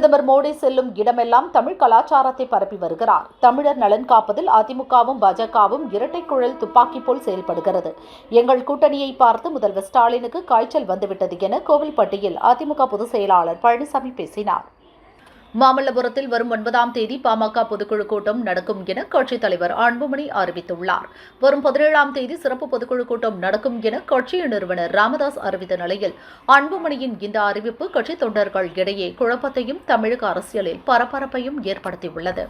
பிரதமர் மோடி செல்லும் இடமெல்லாம் தமிழ் கலாச்சாரத்தை பரப்பி வருகிறார். தமிழர் நலன் காப்பதில் அதிமுகவும் பாஜகவும் இரட்டை குழல் துப்பாக்கி போல் செயல்படுகிறது. எங்கள் கூட்டணியை பார்த்து முதல்வர் ஸ்டாலினுக்கு காய்ச்சல் வந்துவிட்டது என கோவில்பட்டியில் அதிமுக பொதுச் செயலாளர் பழனிசாமி பேசினார். மாமல்லபுரத்தில் வரும் 9ஆம் தேதி பாமக பொதுக்குழு கூட்டம் நடக்கும் என கட்சித் தலைவர் அன்புமணி அறிவித்துள்ளார். வரும் 17ஆம் தேதி சிறப்பு பொதுக்குழு கூட்டம் நடக்கும் என கட்சியின் நிறுவனர் ராமதாஸ் அறிவித்த நிலையில் அன்புமணியின் இந்த அறிவிப்பு கட்சித் தொண்டர்கள் இடையே குழப்பத்தையும் தமிழக அரசியலில் பரபரப்பையும் ஏற்படுத்தியுள்ளது.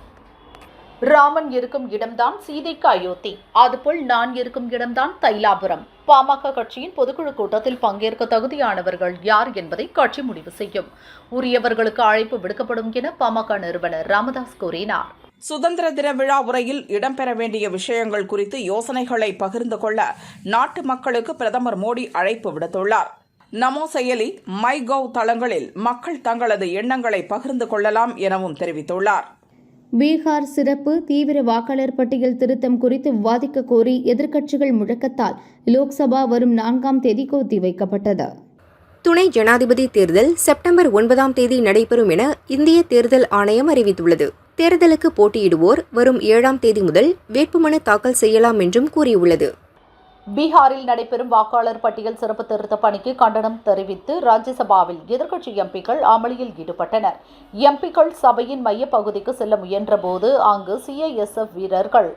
ராமன் இருக்கும் இடம்தான் சீதைக்கு அயோத்தி, அதுபோல் நான் இருக்கும் இடம்தான் தைலாபுரம். பாமக கட்சியின் பொதுக்குழு கூட்டத்தில் பங்கேற்க தகுதியானவர்கள் யார் என்பதை கட்சி முடிவு செய்யும். உரியவர்களுக்கு அழைப்பு விடுக்கப்படும் என பாமக நிறுவனர் ராமதாஸ் கூறினார். சுதந்திர தின விழா உரையில் இடம்பெற வேண்டிய விஷயங்கள் குறித்து யோசனைகளை பகிர்ந்து கொள்ள நாட்டு மக்களுக்கு பிரதமர் மோடி அழைப்பு விடுத்துள்ளார். நமோ செயலி, மைகவ் தளங்களில் மக்கள் தங்களது எண்ணங்களை பகிர்ந்து கொள்ளலாம் எனவும் தெரிவித்துள்ளார். பீகார் சிறப்பு தீவிர வாக்காளர் பட்டியல் திருத்தம் குறித்து விவாதிக்க கோரி எதிர்க்கட்சிகள் முழக்கத்தால் லோக்சபா வரும் 4ஆம் தேதிக்கு ஒத்திவைக்கப்பட்டது. துணை ஜனாதிபதி தேர்தல் செப்டம்பர் 9ஆம் தேதி நடைபெறும் என இந்திய தேர்தல் ஆணையம் அறிவித்துள்ளது. தேர்தலுக்கு போட்டியிடுவோர் வரும் 7ஆம் தேதி முதல் வேட்புமனு தாக்கல் செய்யலாம் என்றும் கூறியுள்ளது. பீகாரில் நடைபெறும் வாக்காளர் பட்டியல் சிறப்பு திருத்த பணிக்கு கண்டனம் தெரிவித்து ராஜ்யசபாவில் எதிர்க்கட்சி எம்பிக்கள் அமளியில் ஈடுபட்டனர். எம்பிக்கள் சபையின் மைய பகுதிக்கு செல்ல முயன்றபோது அங்கு சிஐஎஸ்எஃப் வீரர்கள்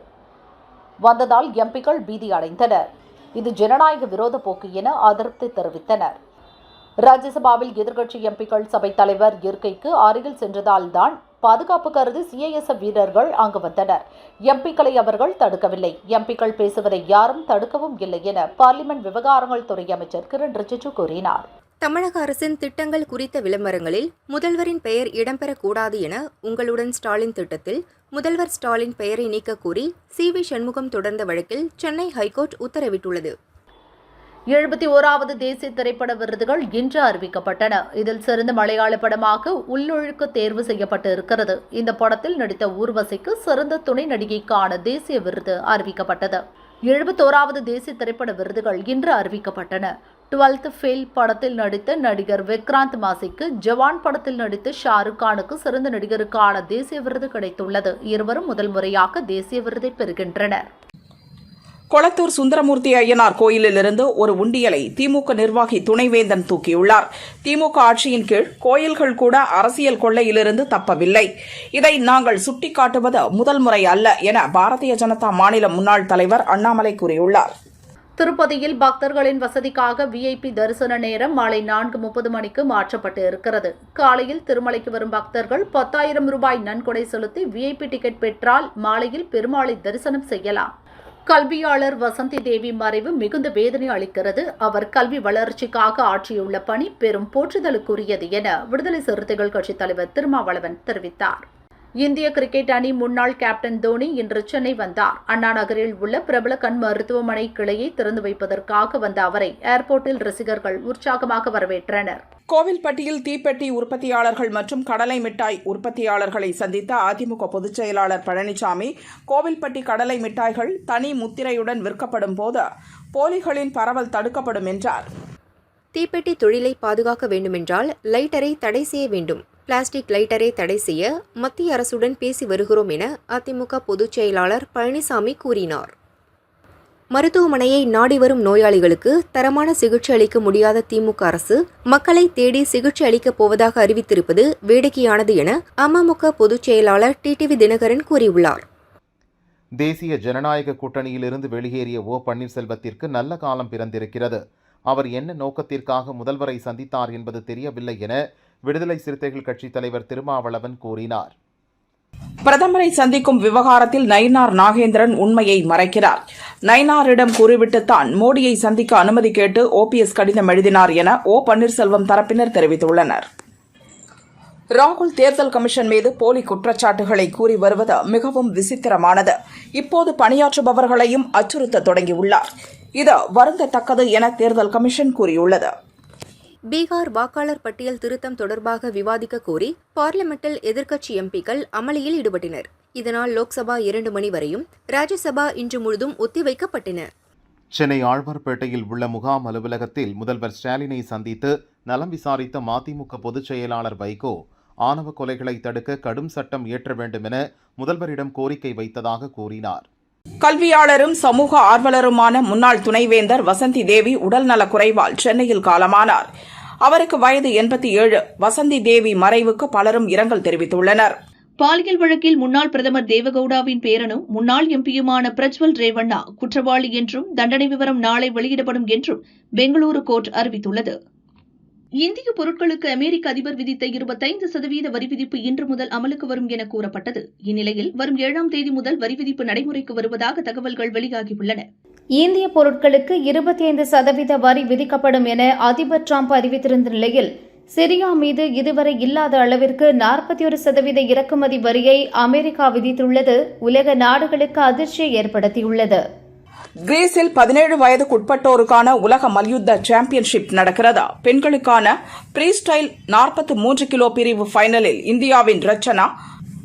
வந்ததால் எம்பிக்கள் பீதி அடைந்தனர். இது ஜனநாயக விரோத போக்கு என அதிருப்தி தெரிவித்தனர். ராஜ்யசபாவில் எதிர்க்கட்சி எம்பிக்கள் சபைத் தலைவர் இருக்கைக்கு அருகில் சென்றதால் தான் பாதுகாப்பு கருதி சிஐஎஸ்எஃப் வீரர்கள் அங்கு வந்தனர். எம்பிக்களை அவர்கள் தடுக்கவில்லை. எம்பிக்கள் பேசுவதை யாரும் தடுக்கவும் இல்லை என பார்லிமென்ட் விவகாரங்கள் துறை அமைச்சர் கிரண் ரிஜிஜு கூறினார். தமிழக அரசின் திட்டங்கள் குறித்த விளம்பரங்களில் முதல்வரின் பெயர் இடம்பெறக்கூடாது என உங்களுடன் ஸ்டாலின் திட்டத்தில் முதல்வர் ஸ்டாலின் பெயரை நீக்க கோரி CV சண்முகம் தொடர்ந்த வழக்கில் சென்னை ஹைகோர்ட் உத்தரவிட்டுள்ளது. 71வது தேசிய திரைப்பட விருதுகள் இன்று அறிவிக்கப்பட்டன. இதில் சிறந்த மலையாள படமாக உள்ளொழுக்கு தேர்வு செய்யப்பட்டு இருக்கிறது. இந்த படத்தில் நடித்த ஊர்வசிக்கு சிறந்த துணை நடிகைக்கான தேசிய விருது அறிவிக்கப்பட்டது. 71வது தேசிய திரைப்பட விருதுகள் இன்று அறிவிக்கப்பட்டன. 12th ஃபெயில் படத்தில் நடித்த நடிகர் விக்ராந்த் மாசிக்கு, ஜவான் படத்தில் நடித்த ஷாருக் கானுக்கு சிறந்த நடிகருக்கான தேசிய விருது கிடைத்துள்ளது. இருவரும் முதல் முறையாக தேசிய விருதை பெறுகின்றனர். கொளத்தூர் சுந்தரமூர்த்தி ஐயனார் கோயிலிலிருந்து ஒரு உண்டியலை திமுக நிர்வாகி துணைவேந்தன் தூக்கியுள்ளார். திமுக ஆட்சியின் கீழ் கோயில்கள் கூட அரசியல் கொள்ளையிலிருந்து தப்பவில்லை. இதை நாங்கள் சுட்டிக்காட்டுவது முதல் முறை அல்ல என பாரதிய ஜனதா மாநில முன்னாள் தலைவர் அண்ணாமலை கூறியுள்ளார். திருப்பதியில் பக்தர்களின் வசதிக்காக VIP தரிசன நேரம் மாலை 4:30 மணிக்கு மாற்றப்பட்டு இருக்கிறது. காலையில் திருமலைக்கு வரும் பக்தர்கள் 10,000 ரூபாய் நன்கொடை செலுத்தி VIP டிக்கெட் பெற்றால் மாலையில் பெருமாளை தரிசனம் செய்யலாம். கல்வியாளர் வசந்தி தேவி மறைவு மிகுந்த வேதனை அளிக்கிறது. அவர் கல்வி வளர்ச்சிக்காக ஆற்றியுள்ள பணி பெரும் போற்றுதலுக்குரியது என விடுதலை சிறுத்தைகள் கட்சித் தலைவர் திருமாவளவன் தெரிவித்தார். இந்திய கிரிக்கெட் அணி முன்னாள் கேப்டன் தோனி இன்று சென்னை வந்தார். அண்ணா நகரில் உள்ள பிரபல கண் மருத்துவமனை கிளையை திறந்து வைப்பதற்காக வந்த அவரை ஏர்போர்ட்டில் ரசிகர்கள் உற்சாகமாக வரவேற்றனர். கோவில்பட்டியில் தீப்பெட்டி உற்பத்தியாளர்கள் மற்றும் கடலை மிட்டாய் உற்பத்தியாளர்களை சந்தித்த அதிமுக பொதுச் செயலாளர் பழனிசாமி, கோவில்பட்டி கடலை மிட்டாய்கள் தனி முத்திரையுடன் விற்கப்படும் போது போலிகளின் பரவல் தடுக்கப்படும் என்றார். தீப்பெட்டி தொழிலை பாதுகாக்க வேண்டுமென்றால் லைட்டரை தடை செய்ய வேண்டும். பிளாஸ்டிக் லைட்டரை தடை செய்ய மத்திய அரசுடன் பேசி வருகிறோம் என அதிமுக பொதுச் செயலாளர் பழனிசாமி கூறினார். மருத்துவமனையை நாடி வரும் நோயாளிகளுக்கு தரமான சிகிச்சை அளிக்க முடியாத திமுக அரசு மக்களை தேடி சிகிச்சை அளிக்கப் போவதாக அறிவித்திருப்பது வேடிக்கையானது என அமமுக பொதுச் செயலாளர் டிடிவி தினகரன் கூறியுள்ளார். தேசிய ஜனநாயக கூட்டணியிலிருந்து வெளியேறிய பன்னீர்செல்வத்திற்கு நல்ல காலம் பிறந்திருக்கிறது. அவர் என்ன நோக்கத்திற்காக முதல்வரை சந்தித்தார் என்பது தெரியவில்லை என விடுதலை சிறுத்தைகள் கட்சித் தலைவர் திருமாவளவன் கூறினார். பிரதமரை சந்திக்கும் விவகாரத்தில் நயினார் நாகேந்திரன் உண்மையை மறைக்கிறார். நயினாரிடம் கூறிவிட்டுத்தான் மோடியை சந்திக்க அனுமதி கேட்டு OPS கடிதம் எழுதினார் என பன்னீர்செல்வம் தரப்பினர் தெரிவித்துள்ளனர். ராகுல் தேர்தல் கமிஷன் மீது போலி குற்றச்சாட்டுகளை கூறி வருவது மிகவும் விசித்திரமானது. இப்போது பணியாற்றுபவர்களையும் அச்சுறுத்த தொடங்கியுள்ளார். இது வருந்தத்தக்கது என தேர்தல் கமிஷன் கூறியுள்ளது. பீகார் வாக்காளர் பட்டியல் திருத்தம் தொடர்பாக விவாதிக்க கோரி பார்லிமெண்டில் எதிர்க்கட்சி எம்பிக்கள் அமளியில் ஈடுபட்டனர். இதனால் லோக்சபா 2 மணி வரையும், ராஜ்யசபா இன்று முழுதும் ஒத்திவைக்கப்பட்டன. சென்னை ஆழ்வார்பேட்டையில் உள்ள முகாம் அலுவலகத்தில் முதல்வர் ஸ்டாலினை சந்தித்து நலம் விசாரித்த மதிமுக பொதுச் செயலாளர் வைகோ ஆணவ கொலைகளை தடுக்க கடும் சட்டம் இயற்ற வேண்டும் என முதல்வரிடம் கோரிக்கை வைத்ததாக கூறினார். கல்வியாளரும் சமூக ஆர்வலருமான முன்னாள் துணைவேந்தர் வசந்தி தேவி உடல்நலக் குறைவால் சென்னையில் காலமானார். அவருக்கு வயது 87. வசந்தி தேவி மறைவுக்கு பலரும் இரங்கல் தெரிவித்துள்ளனர். பாலியல் வழக்கில் முன்னாள் பிரதமர் தேவகவுடாவின் பேரனும் முன்னாள் எம்பியுமான பிரஜ்வல் ரேவண்ணா குற்றவாளி என்றும் தண்டனை விவரம் நாளை வெளியிடப்படும் என்றும் பெங்களூரு கோர்ட் அறிவித்துள்ளது. இந்திய பொருட்களுக்கு அமெரிக்க அதிபர் விதித்த 25% வரி விதிப்பு இன்று முதல் அமலுக்கு வரும் என கூறப்பட்டது. இந்நிலையில் வரும் 7ஆம் தேதி முதல் வரி விதிப்பு நடைமுறைக்கு வருவதாக தகவல்கள் வெளியாகியுள்ளன. இந்திய பொருட்களுக்கு 25% வரி விதிக்கப்படும் என அதிபர் டிரம்ப் அறிவித்திருந்த நிலையில் சிரியா மீது இதுவரை இல்லாத அளவிற்கு 41% இறக்குமதி வரியை அமெரிக்கா விதித்துள்ளது உலக நாடுகளுக்கு அதிர்ச்சியை ஏற்படுத்தியுள்ளது. கிரீஸில் 17 வயதுக்குட்பட்டோருக்கான உலக மல்யுத்த சாம்பியன்ஷிப் நடக்கிறது. பெண்களுக்கான பிரீஸ்டைல் 43 கிலோ பிரிவு ஃபைனலில் இந்தியாவின் ரச்சனா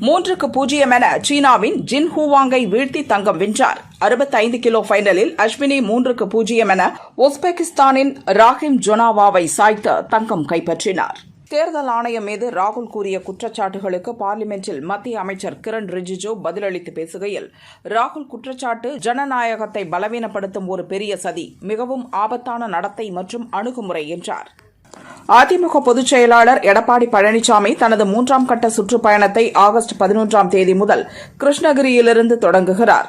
3-0 என சீனாவின் ஜின் ஹூவாங்கை வீழ்த்தி தங்கம் வென்றார். 65 கிலோ ஃபைனலில் அஸ்வினி 3-0 என உஸ்பெகிஸ்தானின் ராஹிம் ஜொனாவாவை சாய்த்து தங்கம் கைப்பற்றினார். தேர்தல் ஆணையம் மீது ராகுல் கூறிய குற்றச்சாட்டுகளுக்கு பார்லிமென்டில் மத்திய அமைச்சர் கிரண் ரிஜிஜு பதிலளித்து பேசுகையில், ராகுல் குற்றச்சாட்டு ஜனநாயகத்தை பலவீனப்படுத்தும் ஒரு பெரிய சதி, மிகவும் ஆபத்தான நடத்தை மற்றும் அணுகுமுறை என்றார். அதிமுக பொதுச் செயலாளர் எடப்பாடி பழனிசாமி தனது 3ஆம் கட்ட சுற்றுப்பயணத்தை ஆகஸ்ட் 11ஆம் தேதி முதல் கிருஷ்ணகிரியிலிருந்து தொடங்குகிறார்.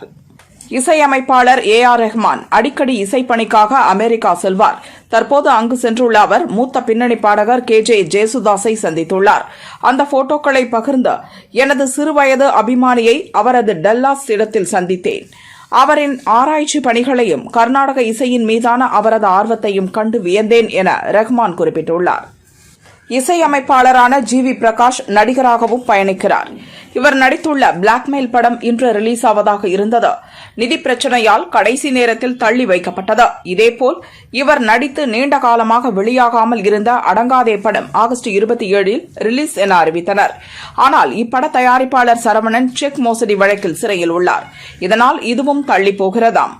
இசையமைப்பாளர் AR ரஹ்மான் அடிக்கடி இசைப்பணிக்காக அமெரிக்கா செல்வார். தற்போது அங்கு சென்றுள்ள அவர் மூத்த பின்னணி பாடகர் KJ ஜேசுதாஸை சந்தித்துள்ளார். அந்த போட்டோக்களை பகிர்ந்து, எனது சிறுவயது அபிமானியை அவரது டல்லாஸ் இடத்தில் சந்தித்தேன். அவரின் ஆராய்ச்சி பணிகளையும் கர்நாடக இசையின் மீதான அவரது ஆர்வத்தையும் கண்டு வியந்தேன் என ரஹ்மான் குறிப்பிட்டுள்ளார். இசையமைப்பாளரான GV பிரகாஷ் நடிகராகவும் பயணிக்கிறார். இவர் நடித்துள்ள பிளாக்மெயில் படம் இன்று ரிலீஸ் ஆவதாக இருந்தது. நிதி பிரச்சனையால் கடைசி நேரத்தில் தள்ளி வைக்கப்பட்டது. இதேபோல் இவர் நடித்து நீண்ட காலமாக வெளியாகாமல் இருந்த அடங்காதே படம் ஆகஸ்ட் 27 ரிலீஸ் என அறிவித்தனர். ஆனால் இப்பட தயாரிப்பாளர் சரவணன் செக் மோசடி வழக்கில் சிறையில் உள்ளார். இதனால் இதுவும் தள்ளி போகிறதாம்.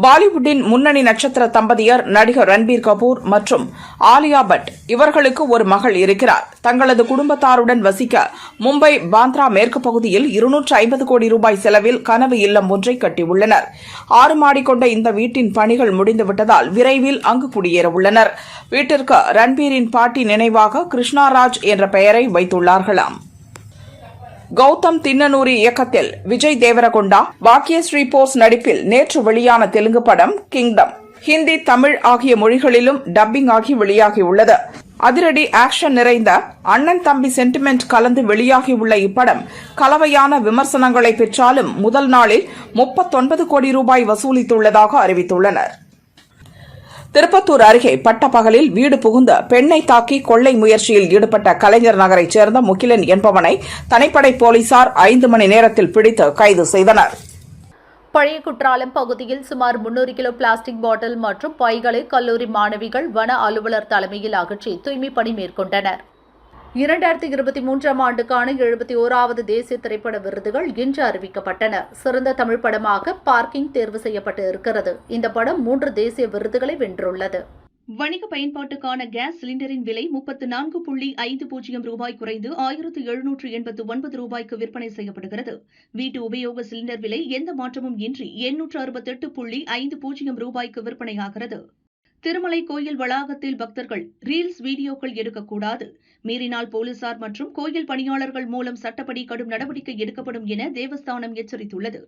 பாலிவுட்டின் முன்னணி நட்சத்திர தம்பதியர் நடிகர் ரன்பீர் கபூர் மற்றும் ஆலியா பட் இவர்களுக்கு ஒரு மகள் இருக்கிறார். தங்களது குடும்பத்தாருடன் வசிக்க மும்பை பாந்த்ரா மேற்கு பகுதியில் 250 கோடி ரூபாய் செலவில் கனவு இல்லம் ஒன்றை கட்டியுள்ளனர். 6 மாடி கொண்ட இந்த வீட்டின் பணிகள் முடிந்துவிட்டதால் விரைவில் அங்கு குடியேற உள்ளனர். வீட்டிற்கு ரன்பீரின் பாட்டி நினைவாக கிருஷ்ணாராஜ் என்ற பெயரை வைத்துள்ளார்களாம். கௌதம் தின்னனூரி இயக்கத்தில் விஜய் தேவரகொண்டா, பாக்யஸ்ரீ போஸ் நடிப்பில் நேற்று வெளியான தெலுங்கு படம் கிங்டம் ஹிந்தி, தமிழ் ஆகிய மொழிகளிலும் டப்பிங் ஆகி வெளியாகியுள்ளது. அதிரடி ஆக்ஷன் நிறைந்த அண்ணன் தம்பி சென்டிமெண்ட் கலந்து வெளியாகியுள்ள இப்படம் கலவையான விமர்சனங்களை பெற்றாலும் முதல் நாளில் 39 கோடி ரூபாய் வசூலித்துள்ளதாக அறிவித்துள்ளனர். திருப்பத்தூர் அருகே பட்டப்பகலில் வீடு புகுந்த பெண்ணை தாக்கி கொள்ளை முயற்சியில் ஈடுபட்ட கலைஞர் நகரைச் சேர்ந்த முகிலன் என்பவனை தனிப்படை போலீசார் 5 மணி நேரத்தில் பிடித்து கைது செய்தனர். பழைய குற்றாலம் பகுதியில் சுமார் 300 கிலோ பிளாஸ்டிக் பாட்டில் மற்றும் பைகளை கல்லூரி மாணவிகள் வன அலுவலர் தலைமையில் அகற்றி தூய்மை பணி மேற்கொண்டனர். 2023ஆம் ஆண்டுக்கான 71வது தேசிய திரைப்பட விருதுகள் இன்று அறிவிக்கப்பட்டன. சிறந்த தமிழ் படமாக பார்க்கிங் தேர்வு செய்யப்பட்டு இருக்கிறது. இந்த படம் 3 தேசிய விருதுகளை வென்றுள்ளது. வணிக பயன்பாட்டுக்கான கேஸ் சிலிண்டரின் விலை 34.50 ரூபாய் குறைந்து 1789 ரூபாய்க்கு விற்பனை செய்யப்படுகிறது. வீட்டு உபயோக சிலிண்டர் விலை எந்த மாற்றமும் இன்றி 868.50 ரூபாய்க்கு விற்பனையாகிறது. திருமலை கோயில் வளாகத்தில் பக்தர்கள் ரீல்ஸ் வீடியோக்கள் எடுக்கக்கூடாது. மீறினால் போலீசார் மற்றும் கோயில் பணியாளர்கள் மூலம் சட்டப்படி கடும் நடவடிக்கை எடுக்கப்படும் என தேவஸ்தானம் எச்சரித்துள்ளது.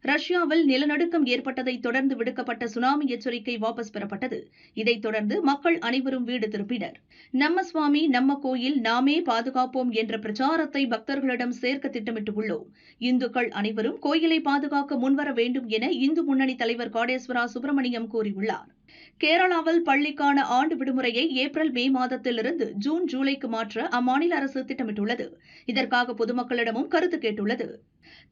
ரஷ்யாவில் நிலநடுக்கம் ஏற்பட்டதை தொடர்ந்து விடுக்கப்பட்ட சுனாமி எச்சரிக்கை வாபஸ் பெறப்பட்டது. இதைத் தொடர்ந்து மக்கள் அனைவரும் வீடு திரும்பினர். நம்ம சுவாமி நம்ம கோயில் நாமே பாதுகாப்போம் என்ற பிரச்சாரத்தை பக்தர்களிடம் சேர்க்க திட்டமிட்டுள்ளோம். இந்துக்கள் அனைவரும் கோயிலை பாதுகாக்க முன்வர வேண்டும் என இந்து முன்னணி தலைவர் காடேஸ்வரா சுப்பிரமணியம் கூறியுள்ளார். கேரளாவில் பள்ளிக்கான ஆண்டு விடுமுறையை ஏப்ரல் மே மாதத்திலிருந்து ஜூன் ஜூலைக்கு மாற்ற அம்மாநில அரசு திட்டமிட்டுள்ளது. இதற்காக பொதுமக்களிடமும் கருத்து கேட்டுள்ளது.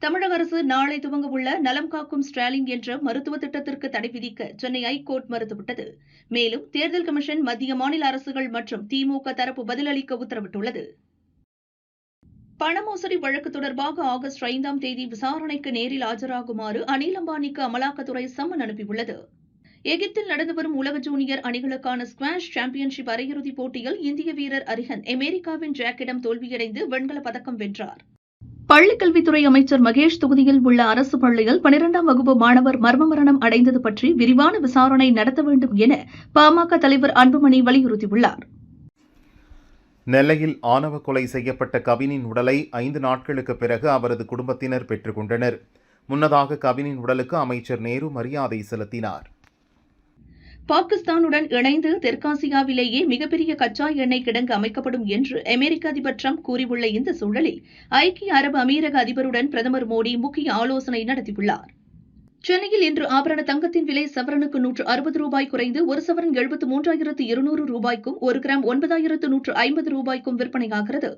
தமிழக அரசு நாளை துவங்கவுள்ள நலம் காக்கும் ஸ்டாலின் என்ற மருத்துவ திட்டத்திற்கு தடை விதிக்க சென்னை ஐகோர்ட் மறுத்துவிட்டது. மேலும் தேர்தல் கமிஷன் மத்திய மாநில அரசுகள் மற்றும் திமுக தரப்பு பதிலளிக்க உத்தரவிட்டுள்ளது. பண மோசடி வழக்கு தொடர்பாக ஆகஸ்ட் 5ஆம் தேதி விசாரணைக்கு நேரில் ஆஜராகுமாறு அனில் அம்பானிக்கு அமலாக்கத்துறை சம்மன் அனுப்பியுள்ளது. எகிப்தில் நடந்து வரும் உலக ஜூனியர் அணிகளுக்கான ஸ்குவாஷ் சாம்பியன்ஷிப் அரையிறுதிப் போட்டியில் இந்திய வீரர் அரிஹன் அமெரிக்காவின் ஜாக்கிடம் தோல்வியடைந்து வெண்கலப் பதக்கம் வென்றார். பள்ளிக்கல்வித்துறை அமைச்சர் மகேஷ் தொகுதியில் உள்ள அரசு பள்ளியில் 12ஆம் வகுப்பு மாணவர் மர்ம மரணம் அடைந்தது பற்றி விரிவான விசாரணை நடத்த வேண்டும் என பாமக தலைவர் அன்புமணி வலியுறுத்தியுள்ளார். நெல்லையில் ஆணவ கொலை செய்யப்பட்ட கவினின் உடலை 5 நாட்களுக்கு பிறகு அவரது குடும்பத்தினர் பெற்றுக் கொண்டனர். முன்னதாக கவினின் உடலுக்கு அமைச்சர் நேரு மரியாதை செலுத்தினார். பாகிஸ்தானுடன் இணைந்து தெற்காசியாவிலேயே மிகப்பெரிய கச்சா எண்ணெய் கிடங்கு அமைக்கப்படும் என்று அமெரிக்க அதிபர் டிரம்ப் கூறியுள்ள இந்த சூழலில் ஐக்கிய அரபு அமீரக அதிபருடன் பிரதமர் மோடி முக்கிய ஆலோசனை நடத்தியுள்ளார். சென்னையில் இன்று ஆபரண தங்கத்தின் விலை சவரனுக்கு $160 குறைந்து ஒரு சவரன் 73,200 ரூபாய்க்கும் 1 கிராம் 9,150 ரூபாய்க்கும் விற்பனையாகிறது.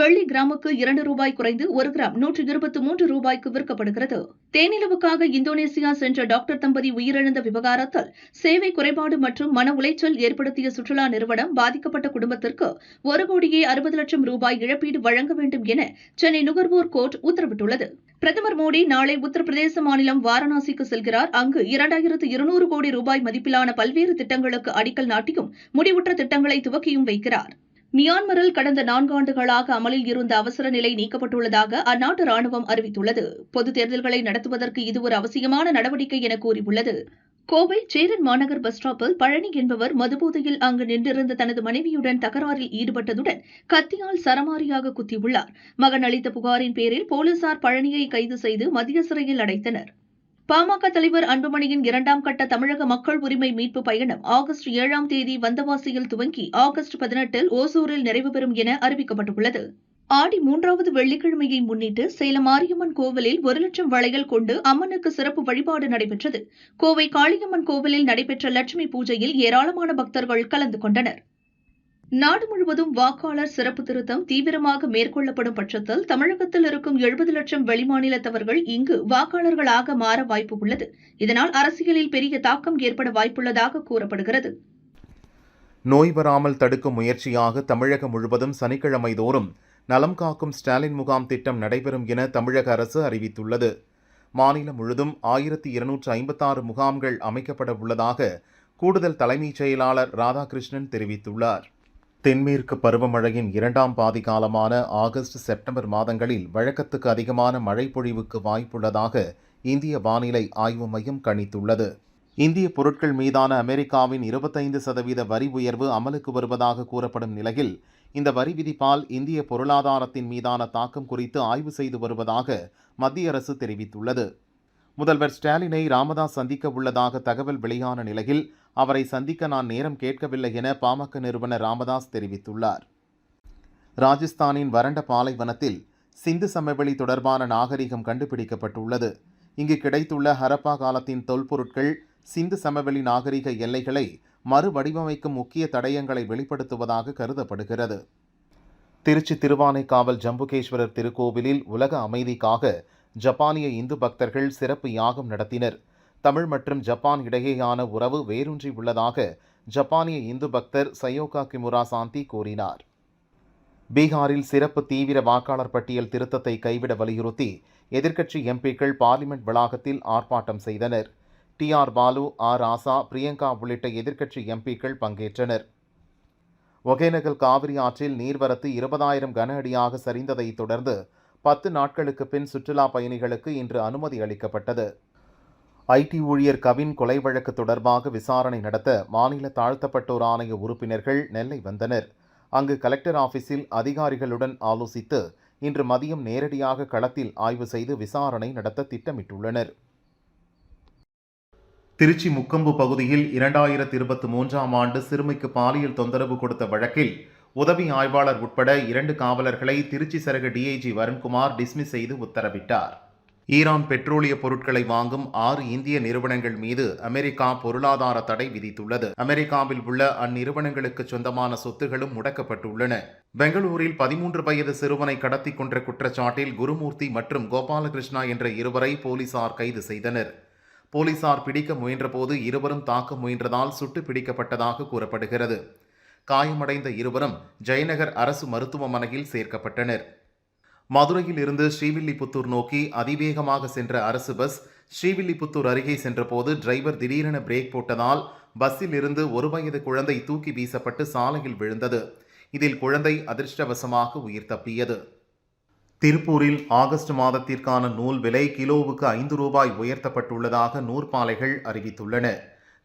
வெள்ளி கிராமுக்கு $2 குறைந்து 1 கிராம் 123 ரூபாய்க்கு விற்கப்படுகிறது. தேனிலவுக்காக இந்தோனேசியா சென்ற டாக்டர் தம்பதி உயிரிழந்த விவகாரத்தில் சேவை குறைபாடு மற்றும் மன உளைச்சல் ஏற்படுத்திய சுற்றுலா நிறுவனம் பாதிக்கப்பட்ட குடும்பத்திற்கு 1,60,00,000 ரூபாய் இழப்பீடு வழங்க வேண்டும் என சென்னை நுகர்வோர் கோர்ட் உத்தரவிட்டுள்ளது. பிரதமர் மோடி நாளை உத்தரப்பிரதேச மாநிலம் வாரணாசிக்கு செல்கிறார். அங்கு 2,200 கோடி ரூபாய் மதிப்பிலான பல்வேறு திட்டங்களுக்கு அடிக்கல் நாட்டியும் முடிவுற்ற திட்டங்களை துவக்கியும் வைக்கிறார். மியான்மரில் கடந்த 4 ஆண்டுகளாக அமலில் இருந்த அவசர நிலை நீக்கப்பட்டுள்ளதாக அந்நாட்டு ராணுவம் அறிவித்துள்ளது. பொதுத் தேர்தல்களை நடத்துவதற்கு இது ஒரு அவசியமான நடவடிக்கை என கூறியுள்ளது. கோவை சேரன் மாநகர் பஸ் ஸ்டாப்பில் பழனி என்பவர் மதுபோதையில் அங்கு நின்றிருந்த தனது மனைவியுடன் தகராறில் ஈடுபட்டதுடன் கத்தியால் சரமாரியாக குத்தியுள்ளார். மகன் அளித்த புகாரின் பேரில் போலீசார் பழனியை கைது செய்து மத்திய சிறையில் அடைத்தனர். பாமக தலைவர் அன்புமணியின் 2ஆம் கட்ட தமிழக மக்கள் உரிமை மீட்பு பயணம் ஆகஸ்ட் 7ஆம் தேதி வந்தவாசியில் துவங்கி ஆகஸ்ட் 18இல் ஓசூரில் நிறைவு பெறும் என அறிவிக்கப்பட்டுள்ளது. ஆடி 3வது வெள்ளிக்கிழமையை முன்னிட்டு சேலம் மாரியம்மன் கோவிலில் 1,00,000 வளையல் கொண்டு அம்மனுக்கு சிறப்பு வழிபாடு நடைபெற்றது. கோவை காளியம்மன் கோவிலில் நடைபெற்ற லட்சுமி பூஜையில் ஏராளமான பக்தர்கள் கலந்து கொண்டனர். நாடு முழுவதும் வாக்காளர் சிறப்பு திருத்தம் தீவிரமாக மேற்கொள்ளப்படும் பட்சத்தில் தமிழகத்தில் இருக்கும் 70 லட்சம் வெளிமாநிலத்தவர்கள் இங்கு வாக்காளர்களாக மாற வாய்ப்பு உள்ளது. இதனால் அரசியலில் பெரிய தாக்கம் ஏற்பட வாய்ப்புள்ளதாக கூறப்படுகிறது. நோய் வராமல் தடுக்கும் முயற்சியாக தமிழகம் முழுவதும் சனிக்கிழமை தோறும் நலம் காக்கும் ஸ்டாலின் முகாம் திட்டம் நடைபெறும் என தமிழக அரசு அறிவித்துள்ளது. மாநிலம் முழுதும் 1256 முகாம்கள் அமைக்கப்பட உள்ளதாக கூடுதல் தலைமைச் செயலாளர் ராதாகிருஷ்ணன் தெரிவித்துள்ளார். தென்மேற்கு பருவமழையின் 2ஆம் பாதி காலமான ஆகஸ்ட் செப்டம்பர் மாதங்களில் வழக்கத்துக்கு அதிகமான மழை பொழிவுக்கு வாய்ப்புள்ளதாக இந்திய வானிலை ஆய்வு மையம் கணித்துள்ளது. இந்திய பொருட்கள் மீதான அமெரிக்காவின் 25% வரி உயர்வு அமலுக்கு வருவதாக கூறப்படும் நிலையில் இந்த வரி விதிப்பால் இந்திய பொருளாதாரத்தின் மீதான தாக்கம் குறித்து ஆய்வு செய்து வருவதாக மத்திய அரசு தெரிவித்துள்ளது. முதல்வர் ஸ்டாலினை ராமதாஸ் சந்திக்க உள்ளதாக தகவல் வெளியான நிலையில் அவரை சந்திக்க நான் நேரம் கேட்கவில்லை என பாமக நிறுவனர் ராமதாஸ் தெரிவித்துள்ளார். ராஜஸ்தானின் வறண்ட பாலைவனத்தில் சிந்து சமவெளி தொடர்பான நாகரிகம் கண்டுபிடிக்கப்பட்டுள்ளது. இங்கு கிடைத்துள்ள ஹரப்பா காலத்தின் தொல்பொருட்கள் சிந்து சமவெளி நாகரிக எல்லைகளை மறுவடிவமைக்கும் முக்கிய தடயங்களை வெளிப்படுத்துவதாக கருதப்படுகிறது. திருச்சி திருவானைக்காவல் ஜம்புகேஸ்வரர் திருக்கோவிலில் உலக அமைதிக்காக ஜப்பானிய இந்து பக்தர்கள் சிறப்பு யாகம் நடத்தினர். தமிழ் மற்றும் ஜப்பான் இடையேயான உறவு வேரூன்றி உள்ளதாக ஜப்பானிய இந்து பக்தர் சயோகா கிமுரா சாந்தி கூறினார். பீகாரில் சிறப்பு தீவிர வாக்காளர் பட்டியல் திருத்தத்தை கைவிட வலியுறுத்தி எதிர்க்கட்சி எம்பிக்கள் பார்லிமெண்ட் வளாகத்தில் ஆர்ப்பாட்டம் செய்தனர். டி.ஆர். பாலு, ஆர். ராசா, பிரியங்கா உள்ளிட்ட எதிர்க்கட்சி எம்பிக்கள் பங்கேற்றனர். ஒகேனக்கல் காவிரி ஆற்றில் நீர்வரத்து 20,000 கன அடியாக சரிந்ததைத் தொடர்ந்து 10 நாட்களுக்கு பின் சுற்றுலா பயணிகளுக்கு இன்று அனுமதி அளிக்கப்பட்டது. ஐடி ஊழியர் கவின் கொலை வழக்கு தொடர்பாக விசாரணை நடத்த மாநில தாழ்த்தப்பட்டோர் ஆணைய உறுப்பினர்கள் நெல்லை வந்தனர். அங்கு கலெக்டர் ஆபீஸில் அதிகாரிகளுடன் ஆலோசித்து இன்று மதியம் நேரடியாக களத்தில் ஆய்வு செய்து விசாரணை நடத்த திட்டமிட்டுள்ளனர். திருச்சி முக்கொம்பு பகுதியில் 2023ஆம் ஆண்டு சிறுமிக்கு பாலியல் தொந்தரவு கொடுத்த வழக்கில் உதவி ஆய்வாளர் உட்பட 2 காவலர்களை திருச்சி சரக டிஐஜி வருண்குமார் டிஸ்மிஸ் செய்து உத்தரவிட்டார். ஈரான் பெட்ரோலிய பொருட்களை வாங்கும் 6 இந்திய நிறுவனங்கள் மீது அமெரிக்கா பொருளாதார தடை விதித்துள்ளது. அமெரிக்காவில் உள்ள அந்நிறுவனங்களுக்கு சொந்தமான சொத்துகளும் முடக்கப்பட்டுள்ளன. பெங்களூரில் 13 வயது சிறுவனை கடத்தி கொன்ற குற்றச்சாட்டில் குருமூர்த்தி மற்றும் கோபாலகிருஷ்ணா என்ற இருவரை போலீசார் கைது செய்தனர். போலீசார் பிடிக்க முயன்றபோது இருவரும் தாக்க முயன்றதால் சுட்டு பிடிக்கப்பட்டதாக கூறப்படுகிறது. காயமடைந்த இருவரும் ஜெயநகர் அரசு மருத்துவமனையில் சேர்க்கப்பட்டனர். மதுரையில் இருந்து ஸ்ரீவில்லிபுத்தூர் நோக்கி அதிவேகமாக சென்ற அரசு பஸ் ஸ்ரீவில்லிபுத்தூர் அருகே சென்றபோது டிரைவர் திடீரென பிரேக் போட்டதால் பஸ்ஸில் இருந்து 1 வயது குழந்தை தூக்கி வீசப்பட்டு சாலையில் விழுந்தது. இதில் குழந்தை அதிர்ஷ்டவசமாக உயிர் தப்பியது. திருப்பூரில் ஆகஸ்ட் மாதத்திற்கான நூல் விலை கிலோவுக்கு 5 ரூபாய் உயர்த்தப்பட்டுள்ளதாக நூற்பாலைகள் அறிவித்துள்ளன.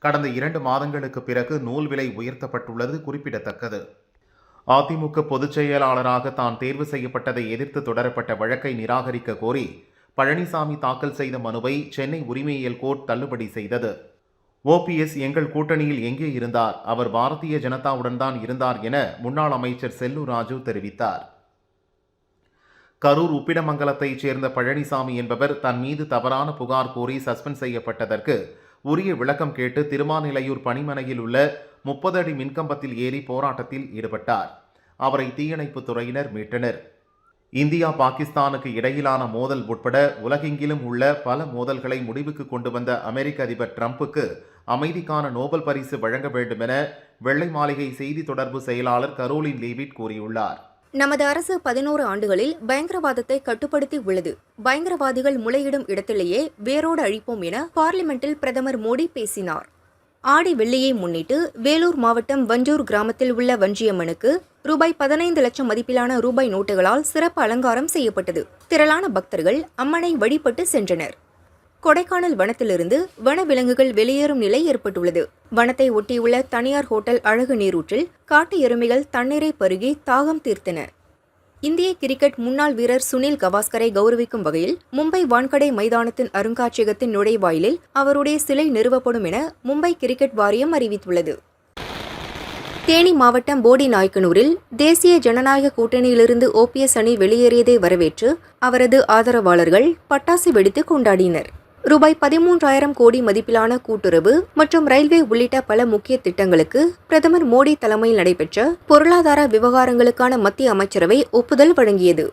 கடந்த 2 மாதங்களுக்கு பிறகு நூல் விலை உயர்த்தப்பட்டுள்ளது குறிப்பிடத்தக்கது. அதிமுக பொதுச் செயலாளராக தான் தேர்வு செய்யப்பட்டதை எதிர்த்து தொடரப்பட்ட வழக்கை நிராகரிக்க கோரி பழனிசாமி தாக்கல் செய்த மனுவை சென்னை உரிமையியல் கோர்ட் தள்ளுபடி செய்தது. ஓபிஎஸ் எங்கள் கூட்டணியில் எங்கே இருந்தார், அவர் பாரதிய ஜனதாவுடன் தான் இருந்தார் என முன்னாள் அமைச்சர் செல்லூர் ராஜு தெரிவித்தார். கரூர் உப்பிடமங்கலத்தைச் சேர்ந்த பழனிசாமி என்பவர் தன் மீது தவறான புகார் கூறி சஸ்பெண்ட் செய்யப்பட்டதற்கு உரிய விளக்கம் கேட்டு திருமாநிலையூர் பணிமனையில் உள்ள 30 அடி மின்கம்பத்தில் ஏறி போராட்டத்தில் ஈடுபட்டார். அவரை தீயணைப்புத் துறையினர் மீட்டனர். இந்தியா பாகிஸ்தானுக்கு இடையிலான மோதல் உட்பட உலகெங்கிலும் உள்ள பல மோதல்களை முடிவுக்கு கொண்டு வந்த அமெரிக்க அதிபர் டிரம்புக்கு அமைதிக்கான நோபல் பரிசு வழங்க வேண்டும் என வெள்ளை மாளிகை செய்தி தொடர்பு செயலாளர் கரோலின் லீவிட் கூறியுள்ளார். நமது அரசு 11 ஆண்டுகளில் பயங்கரவாதத்தை கட்டுப்படுத்தி உள்ளது. பயங்கரவாதிகள் முளையிடும் இடத்திலேயே வேரோடு அழிப்போம் என பார்லிமெண்டில் பிரதமர் மோடி பேசினார். ஆடி வெள்ளியை முன்னிட்டு வேலூர் மாவட்டம் வஞ்சூர் கிராமத்தில் உள்ள வஞ்சியம்மனுக்கு ரூபாய் 15 லட்சம் மதிப்பிலான ரூபாய் நோட்டுகளால் சிறப்பு அலங்காரம் செய்யப்பட்டது. திரளான பக்தர்கள் அம்மனை வழிபட்டு சென்றனர். கொடைக்கானல் வனத்திலிருந்து வனவிலங்குகள் வெளியேறும் நிலை ஏற்பட்டுள்ளது. வனத்தை ஒட்டியுள்ள தனியார் ஹோட்டல் அழகு நீரூற்றில் காட்டு எருமைகள் தண்ணீரை பருகி தாகம் தீர்த்தன. இந்திய கிரிக்கெட் முன்னாள் வீரர் சுனில் கவாஸ்கரை கௌரவிக்கும் வகையில் மும்பை வான்கடே மைதானத்தின் அருங்காட்சியகத்தின் நுழைவாயிலில் அவருடைய சிலை நிறுவப்படும் என மும்பை கிரிக்கெட் வாரியம் அறிவித்துள்ளது. தேனி மாவட்டம் போடி நாயக்கனூரில் தேசிய ஜனநாயக கூட்டணியிலிருந்து ஓபிஎஸ் அணி வெளியேறியதை வரவேற்று அவரது ஆதரவாளர்கள் பட்டாசு வெடித்து கொண்டாடினர். ரூபாய் 13,000 கோடி மதிப்பிலான கூட்டுறவு மற்றும் ரயில்வே உள்ளிட்ட பல முக்கிய திட்டங்களுக்கு பிரதமர் மோடி தலைமையில் நடைபெற்ற பொருளாதார விவகாரங்களுக்கான மத்திய அமைச்சரவை ஒப்புதல் வழங்கியது.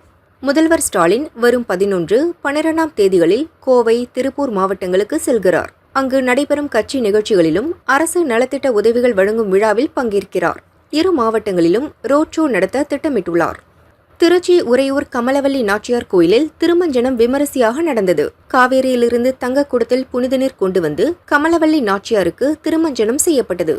முதல்வர் ஸ்டாலின் வரும் 11, 12ஆம் தேதிகளில் கோவை, திருப்பூர் மாவட்டங்களுக்கு செல்கிறார். அங்கு நடைபெறும் கட்சி நிகழ்ச்சிகளிலும் அரசு நலத்திட்ட உதவிகள் வழங்கும் விழாவில் பங்கேற்கிறார். 2 மாவட்டங்களிலும் ரோட் ஷோ நடத்த திட்டமிட்டுள்ளார். திருச்சி உறையூர் கமலவல்லி நாச்சியார் கோயிலில் திருமஞ்சனம் விமரிசையாக நடந்தது. காவேரியிலிருந்து தங்க குடத்தில் புனித நீர் கொண்டு வந்து கமலவல்லி நாச்சியாருக்கு திருமஞ்சனம் செய்யப்பட்டது.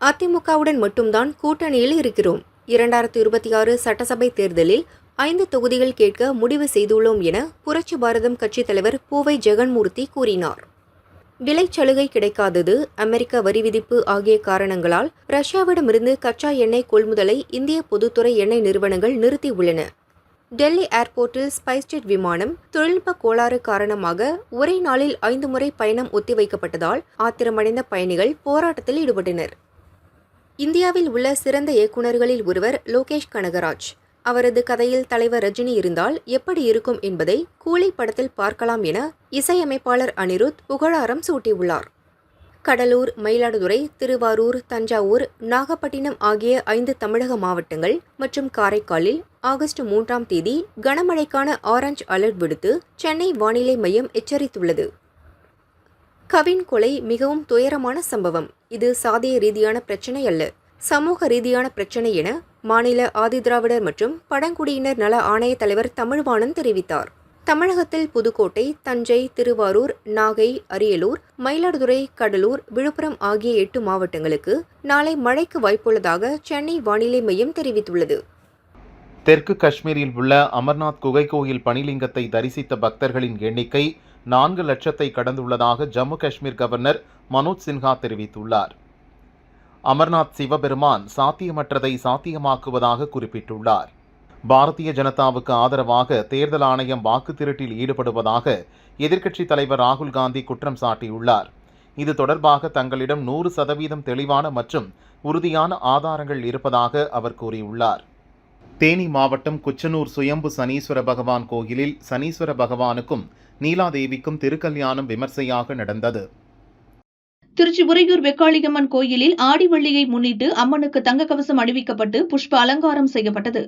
அதிமுகவுடன் மட்டும்தான் கூட்டணியில் இருக்கிறோம். 2026 சட்டசபை தேர்தலில் 5 தொகுதிகள் கேட்க முடிவு செய்துள்ளோம் என புரட்சி பாரதம் கட்சித் தலைவர் பூவை ஜெகன்மூர்த்தி கூறினார். விலைச்சலுகை கிடைக்காதது, அமெரிக்க வரி விதிப்பு ஆகிய காரணங்களால் ரஷ்யாவிடமிருந்து கச்சா எண்ணெய் கொள்முதலை இந்திய பொதுத்துறை எண்ணெய் நிறுவனங்கள் நிறுத்தியுள்ளன. டெல்லி ஏர்போர்ட்டில் ஸ்பைஸ்ஜெட் விமானம் தொழில்நுட்ப கோளாறு காரணமாக ஒரே நாளில் 5 முறை பயணம் ஒத்திவைக்கப்பட்டதால் ஆத்திரமடைந்த பயணிகள் போராட்டத்தில் ஈடுபட்டனர். இந்தியாவில் உள்ள சிறந்த இயக்குநர்களில் ஒருவர் லோகேஷ் கனகராஜ். அவரது கதையில் தலைவர் ரஜினி இருந்தால் எப்படி இருக்கும் என்பதை கூலி படத்தில் பார்க்கலாம் என இசையமைப்பாளர் அனிருத் புகழாரம் சூட்டியுள்ளார். கடலூர், மயிலாடுதுறை, திருவாரூர், தஞ்சாவூர், நாகப்பட்டினம் ஆகிய 5 தமிழக மாவட்டங்கள் மற்றும் காரைக்காலில் ஆகஸ்ட் 3ஆம் தேதி கனமழைக்கான ஆரஞ்ச் அலர்ட் விடுத்து சென்னை வானிலை மையம் எச்சரித்துள்ளது. கவின் கொலை மிகவும் துயரமான சம்பவம். இது சாதிய ரீதியான பிரச்சினை அல்ல, சமூக ரீதியான பிரச்சினை என மாநில ஆதிதிராவிடர் மற்றும் பழங்குடியினர் நல ஆணைய தலைவர் தமிழ்வாணன் தெரிவித்தார். தமிழகத்தில் புதுக்கோட்டை, தஞ்சை, திருவாரூர், நாகை, அரியலூர், மயிலாடுதுறை, கடலூர், விழுப்புரம் ஆகிய 8 மாவட்டங்களுக்கு நாளை மழைக்கு வாய்ப்புள்ளதாக சென்னை வானிலை மையம் தெரிவித்துள்ளது. தெற்கு காஷ்மீரில் உள்ள அமர்நாத் குகை கோயில் பனிலிங்கத்தை தரிசித்த பக்தர்களின் எண்ணிக்கை 4 லட்சத்தை கடந்துள்ளதாக ஜம்மு காஷ்மீர் கவர்னர் மனோஜ் சின்ஹா தெரிவித்துள்ளார். அமர்நாத் சிவபெருமான் சாத்தியமற்றதை சாத்தியமாக்குவதாக குறிப்பிட்டுள்ளார். பாரதிய ஜனதாவுக்கு ஆதரவாக தேர்தல் ஆணையம் வாக்கு திருட்டில் ஈடுபடுவதாக எதிர்க்கட்சித் தலைவர் ராகுல் காந்தி குற்றம் சாட்டியுள்ளார். இது தொடர்பாக தங்களிடம் 100% தெளிவான மற்றும் உறுதியான ஆதாரங்கள் இருப்பதாக அவர் கூறியுள்ளார். தேனி மாவட்டம் குச்சனூர் சுயம்பு சனீஸ்வர பகவான் கோயிலில் சனீஸ்வர பகவானுக்கும் நீலாதேவிக்கும் திருக்கல்யாணம் விமர்சையாக நடந்தது. திருச்சி உறையூர் வெக்காளியம்மன் கோயிலில் ஆடி வெள்ளியை முன்னிட்டு அம்மனுக்கு தங்க கவசம் அணிவிக்கப்பட்டு புஷ்ப அலங்காரம் செய்யப்பட்டது.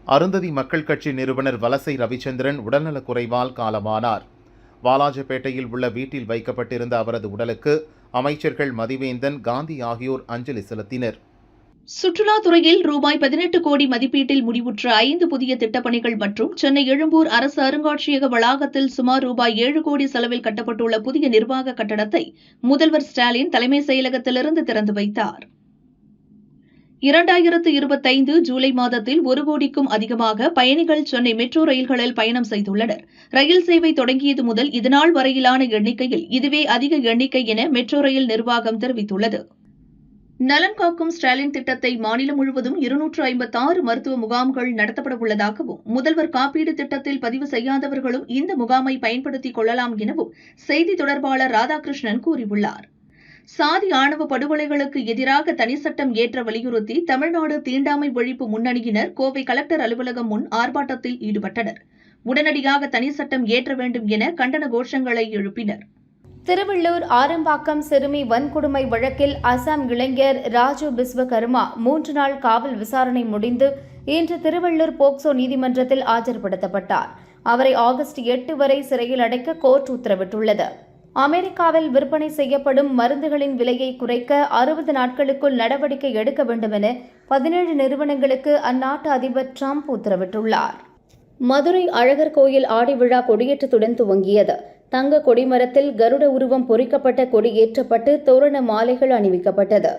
அருந்ததி மக்கள் கட்சி நிறுவனர் வலசை ரவிச்சந்திரன் உடல்நலக் குறைவால் காலமானார். வாலாஜப்பேட்டையில் உள்ள வீட்டில் வைக்கப்பட்டிருந்த அவரது உடலுக்கு அமைச்சர்கள் மதிவேந்தன், காந்தி ஆகியோர் அஞ்சலி செலுத்தினர். சுற்றுலாத்துறையில் ரூபாய் 18 கோடி மதிப்பீட்டில் முடிவுற்ற 5 புதிய திட்டப்பணிகள் மற்றும் சென்னை எழும்பூர் அரசு அருங்காட்சியக வளாகத்தில் சுமார் ரூபாய் 7 கோடி செலவில் கட்டப்பட்டுள்ள புதிய நிர்வாக கட்டடத்தை முதல்வர் ஸ்டாலின் தலைமைச் செயலகத்திலிருந்து திறந்து வைத்தார். 2025 ஜூலை மாதத்தில் 1 கோடிக்கும் அதிகமாக பயணிகள் சென்னை மெட்ரோ ரயில்களில் பயணம் செய்துள்ளனர். ரயில் சேவை தொடங்கியது முதல் இதுநாள் வரையிலான எண்ணிக்கையில் இதுவே அதிக எண்ணிக்கை என மெட்ரோ ரயில் நிர்வாகம் தெரிவித்துள்ளது. நலன் காக்கும் ஸ்டாலின் திட்டத்தை மாநிலம் முழுவதும் 256 மருத்துவ முகாம்கள் நடத்தப்பட உள்ளதாகவும், முதல்வர் காப்பீடு திட்டத்தில் பதிவு செய்யாதவர்களும் இந்த முகாமை பயன்படுத்திக் கொள்ளலாம் எனவும் செய்தி தொடர்பாளர் ராதாகிருஷ்ணன் கூறியுள்ளார். சாதி ஆணவ படுகொலைகளுக்கு எதிராக தனி சட்டம் இயற்ற வலியுறுத்தி தமிழ்நாடு தீண்டாமை ஒழிப்பு முன்னணியினர் கோவை கலெக்டர் அலுவலகம் முன் ஆர்ப்பாட்டத்தில் ஈடுபட்டனர். உடனடியாக தனி சட்டம் இயற்ற வேண்டும் என கண்டன கோஷங்களை எழுப்பினர். திருவள்ளூர் ஆரம்பாக்கம் சிறுமி வன்கொடுமை வழக்கில் அசாம் இளைஞர் ராஜு பிஸ்வகர்மா 3 நாள் காவல் விசாரணை முடிந்து இன்று திருவள்ளூர் போக்சோ நீதிமன்றத்தில் ஆஜர்படுத்தப்பட்டார். அவரை ஆகஸ்ட் 8 வரை சிறையில் அடைக்க கோர்ட் உத்தரவிட்டுள்ளது. அமெரிக்காவில் விற்பனை செய்யப்படும் மருந்துகளின் விலையை குறைக்க 60 நாட்களுக்குள் நடவடிக்கை எடுக்க வேண்டும் என 17 நிறுவனங்களுக்கு அந்நாட்டு அதிபர் டிரம்ப் உத்தரவிட்டுள்ளார். மதுரை அழகர் கோயில் ஆடி விழா கொடியேற்றத்துடன் துவங்கியது. தங்க கொடிமரத்தில் கருட உருவம் பொறிக்கப்பட்ட கொடி ஏற்றப்பட்டு தோரண மாலைகள் அணிவிக்கப்பட்டது.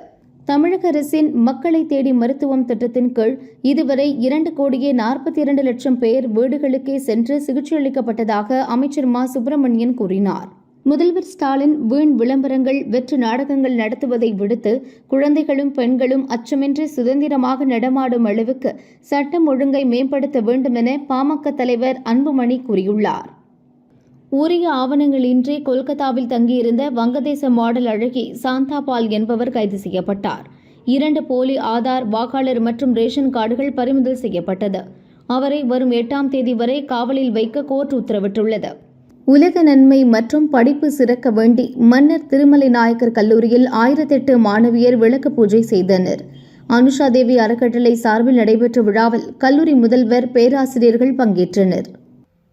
தமிழக அரசின் மக்களை தேடி மருத்துவம் திட்டத்தின் கீழ் இதுவரை 2,42 லட்சம் பேர் வீடுகளுக்கே சென்று சிகிச்சையளிக்கப்பட்டதாக அமைச்சர் மா சுப்பிரமணியன் கூறினார். முதல்வர் ஸ்டாலின் வீண் விளம்பரங்கள், வெற்று நாடகங்கள் நடத்துவதை விடுத்து குழந்தைகளும் பெண்களும் அச்சமின்றி சுதந்திரமாக நடமாடும் அளவுக்கு சட்டம் ஒழுங்கை மேம்படுத்த வேண்டும் என பாமக தலைவர் அன்புமணி கூறியுள்ளார். உரிய ஆவணங்களின்றி கொல்கத்தாவில் தங்கியிருந்த வங்கதேச மாடல் அழகி சாந்தா பால் என்பவர் கைது செய்யப்பட்டார். 2 போலி ஆதார், வாக்காளர் மற்றும் ரேஷன் கார்டுகள் பறிமுதல் செய்யப்பட்டது. அவரை வரும் 8ஆம் தேதி வரை காவலில் வைக்க கோர்ட் உத்தரவிட்டுள்ளது. உலக நன்மை மற்றும் படிப்பு சிறக்க வேண்டி மன்னர் திருமலை நாயக்கர் கல்லூரியில் 1008 மாணவியர் விளக்கு பூஜை செய்தனர். அனுஷா தேவி அறக்கட்டளை சார்பில் நடைபெற்ற விழாவில் கல்லூரி முதல்வர், பேராசிரியர்கள் பங்கேற்றனர்.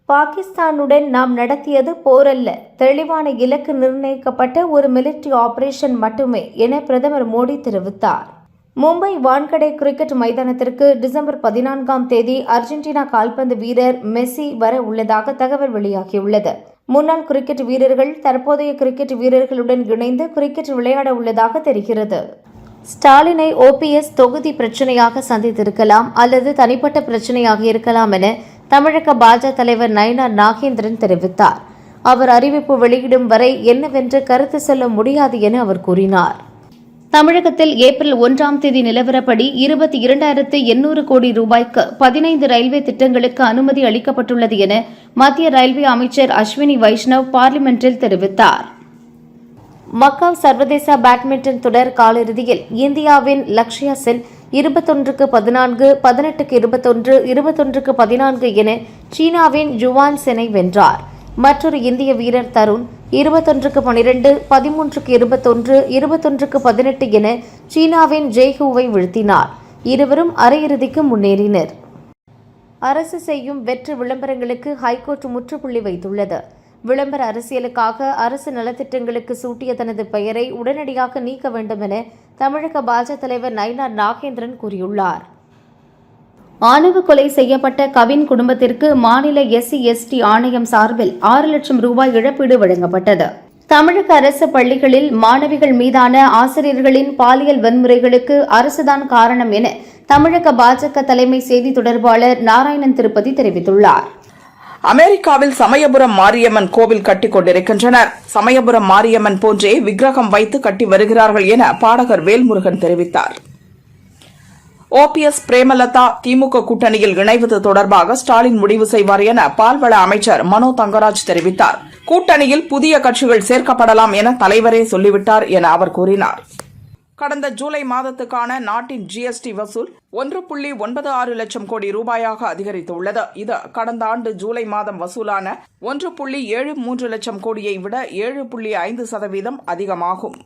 பாகிஸ்தானுடன் நாம் நடத்தியது போரல்ல, தெளிவான இலக்கு நிர்ணயிக்கப்பட்ட ஒரு மிலிட்டரி ஆபரேஷன் மட்டுமே என பிரதமர் மோடி தெரிவித்தார். மும்பை வான்கடே கிரிக்கெட் மைதானத்திற்கு டிசம்பர் 14ஆம் தேதி அர்ஜென்டினா கால்பந்து வீரர் மெஸ்ஸி வர உள்ளதாக தகவல் வெளியாகியுள்ளது. முன்னாள் கிரிக்கெட் வீரர்கள் தற்போதைய கிரிக்கெட் வீரர்களுடன் இணைந்து கிரிக்கெட் விளையாட உள்ளதாக தெரிகிறது. ஸ்டாலினை ஓபிஎஸ் தொகுதி பிரச்சனையாக சந்தித்திருக்கலாம் அல்லது தனிப்பட்ட பிரச்சனையாக இருக்கலாம் என தமிழக பாஜக தலைவர் நயினார் நாகேந்திரன் தெரிவித்தார். அவர் அறிவிப்பு வெளியிடும் வரை என்னவென்று கருத்து சொல்ல முடியாது என அவர் கூறினார். தமிழகத்தில் ஏப்ரல் 1ஆம் தேதி நிலவரப்படி 22,800 கோடி ரூபாய்க்கு 15 ரயில்வே திட்டங்களுக்கு அனுமதி அளிக்கப்பட்டுள்ளது என மத்திய ரயில்வே அமைச்சர் அஸ்வினி வைஷ்ணவ் பார்லிமென்டில் தெரிவித்தார். மக்காவ் சர்வதேச பேட்மிண்டன் தொடர் காலிறுதியில் இந்தியாவின் லக்ஷ்யா சென் 21-14, 18-21, 21-14 என சீனாவின் ஜுவான் செனை வென்றார். மற்றொரு இந்திய வீரர் தருண் 21-12, 13-21, 21-18 என சீனாவின் ஜெய்ஹூவை வீழ்த்தினார். இருவரும் அரையிறுதிக்கு முன்னேறினர். அரசு செய்யும் வெற்று விளம்பரங்களுக்கு ஹைகோர்ட் முற்றுப்புள்ளி வைத்துள்ளது. விளம்பர அரசியலுக்காக அரசு நலத்திட்டங்களுக்கு சூட்டிய தனது பெயரை உடனடியாக நீக்க வேண்டும் என தமிழக பாஜக தலைவர் நயினார் நாகேந்திரன் கூறியுள்ளார். ஆணவ கொலை செய்யப்பட்ட கவின் குடும்பத்திற்கு மாநில SC/ST ஆணையம் சார்பில் 6 லட்சம் ரூபாய் இழப்பீடு வழங்கப்பட்டது. தமிழக அரசு பள்ளிகளில் மாணவிகள் மீதான ஆசிரியர்களின் பாலியல் வன்முறைகளுக்கு அரசுதான் காரணம் என தமிழக பாஜக தலைமை செய்தி தொடர்பாளர் நாராயணன் திருப்பதி தெரிவித்துள்ளார். அமெரிக்காவில் சமயபுரம் மாரியம்மன் கோவில் கட்டிக் கொண்டிருக்கின்றனர். சமயபுரம் மாரியம்மன் போன்றே விக்கிரகம் வைத்து கட்டி வருகிறார்கள் என பாடகர் வேல்முருகன் தெரிவித்தார். ஓபிஎஸ், பிரேமலதா திமுக கூட்டணியில் இணைவது தொடர்பாக ஸ்டாலின் முடிவு செய்வார் என பால்வள அமைச்சர் மனோ தங்கராஜ் தெரிவித்தார். கூட்டணியில் புதிய கட்சிகள் சேர்க்கப்படலாம் என தலைவரே சொல்லிவிட்டார் என அவர் கூறினார். கடந்த ஜூலை மாதத்துக்கான நாட்டின் GST வசூல் 1.96 லட்சம் கோடி ரூபாயாக அதிகரித்துள்ளது. இது கடந்த ஆண்டு ஜூலை மாதம் வசூலான 1.73 லட்சம் கோடியை விட 7.5% அதிகமாகும்.